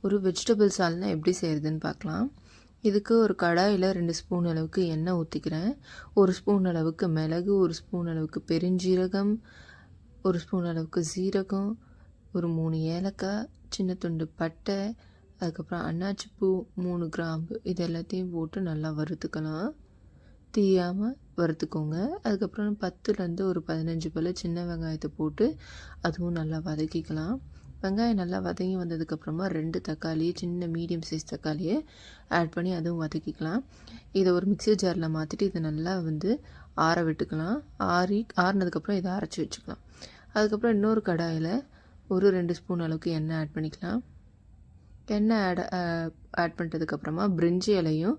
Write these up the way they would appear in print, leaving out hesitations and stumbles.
ஒரு வெஜிடபிள் சால்னா எப்படி செய்கிறதுன்னு பார்க்கலாம். இதுக்கு ஒரு கடாயில் 2 ஸ்பூன் அளவுக்கு எண்ணெய் ஊற்றிக்கிறேன். 1 ஸ்பூன் அளவுக்கு மிளகு, 1 ஸ்பூன் அளவுக்கு பெருஞ்சீரகம், 1 ஸ்பூன் அளவுக்கு சீரகம், ஒரு 3 ஏலக்காய், சின்ன துண்டு பட்டை, அதுக்கப்புறம் அன்னாச்சிப்பூ, 3 கிராம்பு, இது எல்லாத்தையும் போட்டு நல்லா வறுத்துக்கலாம். தீயாமல் வறுத்துக்கோங்க. அதுக்கப்புறம் 10லேருந்து ஒரு 15 பல் சின்ன வெங்காயத்தை போட்டு அதுவும் நல்லா வதக்கிக்கலாம். வெங்காயம் நல்லா வதங்கி வந்ததுக்கப்புறமா 2 தக்காளி, சின்ன மீடியம் சைஸ் தக்காளியை ஆட் பண்ணி அதுவும் வதக்கிக்கலாம். இதை ஒரு மிக்ஸி ஜாரில் மாற்றிட்டு இதை நல்லா ஆற விட்டுக்கலாம். ஆறினதுக்கப்புறம் இதை அரைச்சி வச்சுக்கலாம். அதுக்கப்புறம் இன்னொரு கடாயில் ஒரு 2 ஸ்பூன் அளவுக்கு எண்ணெய் ஆட் பண்ணிக்கலாம். எண்ணெய் ஆட் பண்ணிட்டதுக்கப்புறமா பிரிஞ்சி இலையும்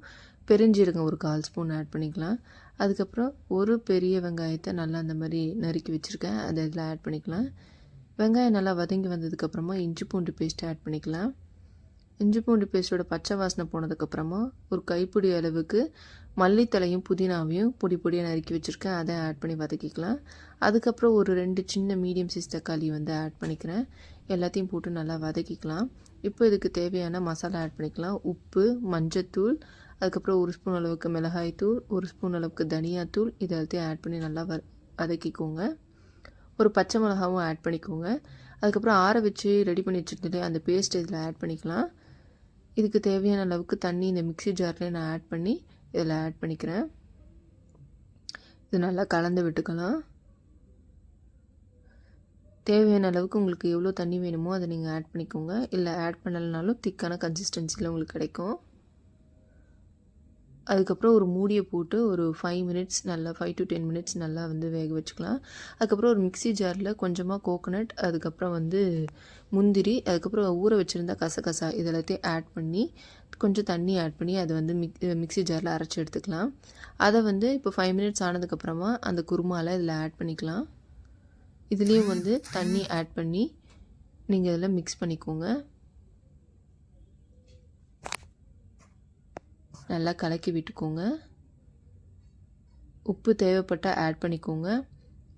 பெருஞ்சீரகம் ஒரு 1/4 ஸ்பூன் ஆட் பண்ணிக்கலாம். அதுக்கப்புறம் ஒரு பெரிய வெங்காயத்தை நல்லா அந்த மாதிரி நறுக்கி வச்சுருக்கேன், அதை இதில் ஆட் பண்ணிக்கலாம். வெங்காயம் நல்லா வதங்கி வந்ததுக்கப்புறமா இஞ்சி பூண்டு பேஸ்ட் ஆட் பண்ணிக்கலாம். இஞ்சி பூண்டு பேஸ்ட்டோட பச்சை வாசனை போனதுக்கப்புறமா ஒரு கைப்பிடி அளவுக்கு மல்லித்தலையும் புதினாவையும் பொடி பொடியாக நறுக்கி வச்சுருக்கேன், அதை ஆட் பண்ணி வதக்கிக்கலாம். அதுக்கப்புறம் ஒரு 2 சின்ன மீடியம் சைஸ் தக்காளி ஆட் பண்ணிக்கிறேன். எல்லாத்தையும் போட்டு நல்லா வதக்கிக்கலாம். இப்போ இதுக்கு தேவையான மசாலா ஆட் பண்ணிக்கலாம். உப்பு, மஞ்சத்தூள், அதுக்கப்புறம் 1 ஸ்பூன் அளவுக்கு மிளகாய்த்தூள், 1 ஸ்பூன் அளவுக்கு தனியாத்தூள், இது எல்லாத்தையும் ஆட் பண்ணி நல்லா வதக்கிக்கோங்க. ஒரு பச்சை மிளகாவும் ஆட் பண்ணிக்கோங்க. அதுக்கப்புறம் ஆற வச்சு ரெடி பண்ணி வச்சுருந்தது அந்த பேஸ்ட் இதில் ஆட் பண்ணிக்கலாம். இதுக்கு தேவையான அளவுக்கு தண்ணி இந்த மிக்ஸி ஜார்லேயே நான் ஆட் பண்ணி இதில் ஆட் பண்ணிக்கிறேன். இது நல்லா கலந்து விட்டுக்கலாம். தேவையான அளவுக்கு உங்களுக்கு எவ்வளோ தண்ணி வேணுமோ அதை நீங்கள் ஆட் பண்ணிக்கோங்க. இல்லை ஆட் பண்ணலைனாலும் திக்கான கன்சிஸ்டன்சியில் உங்களுக்கு கிடைக்கும். அதுக்கப்புறம் ஒரு மூடியை போட்டு ஒரு 5 மினிட்ஸ் நல்லா 5 to 10 மினிட்ஸ் நல்லா வேக வச்சுக்கலாம். அதுக்கப்புறம் ஒரு மிக்ஸி ஜாரில் கொஞ்சமாக கோகோனட், அதுக்கப்புறம் முந்திரி, அதுக்கப்புறம் ஊற வச்சுருந்தா கசகசா, இது எல்லாத்தையும் ஆட் பண்ணி கொஞ்சம் தண்ணி ஆட் பண்ணி அதை மிக்ஸி ஜாரில் அரைச்சி எடுத்துக்கலாம். அதை இப்போ 5 மினிட்ஸ் ஆனதுக்கப்புறமா அந்த குருமாவில் இதில் ஆட் பண்ணிக்கலாம். இதுலேயும் தண்ணி ஆட் பண்ணி நீங்கள் இதில் மிக்ஸ் பண்ணிக்கோங்க. நல்லா கலக்கி விட்டுக்கோங்க. உப்பு தேவைப்பட்டால் ஆட் பண்ணிக்கோங்க.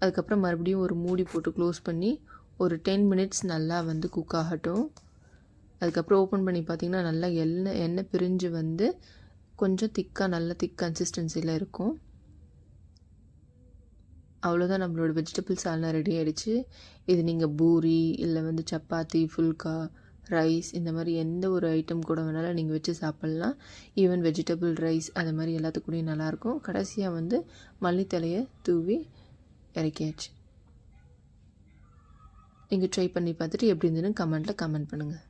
அதுக்கப்புறம் மறுபடியும் ஒரு மூடி போட்டு க்ளோஸ் பண்ணி ஒரு 10 மினிட்ஸ் நல்லா குக் ஆகட்டும். அதுக்கப்புறம் ஓப்பன் பண்ணி பார்த்திங்கன்னா நல்லா எண்ணெய் பிரிஞ்சு கொஞ்சம் நல்ல திக் கன்சிஸ்டன்சியில் இருக்கும். அவ்வளோதான், நம்மளோட வெஜிடபிள் சால்னா ரெடி ஆகிடுச்சு. இது நீங்கள் பூரி இல்லை சப்பாத்தி, ஃபுல்கா, ரைஸ், இந்த மாதிரி எந்த ஒரு ஐட்டம் கூட வேணாலும் நீங்கள் வச்சு சாப்பிட்லாம். ஈவன் வெஜிடபிள் ரைஸ் அது மாதிரி எல்லாத்துக்கூடயும் நல்லாயிருக்கும். கடைசியாக மல்லித்தலையை தூவி இறக்கியாச்சு. நீங்கள் ட்ரை பண்ணி பார்த்துட்டு எப்படி இருந்ததுன்னு கமெண்ட் பண்ணுங்கள்.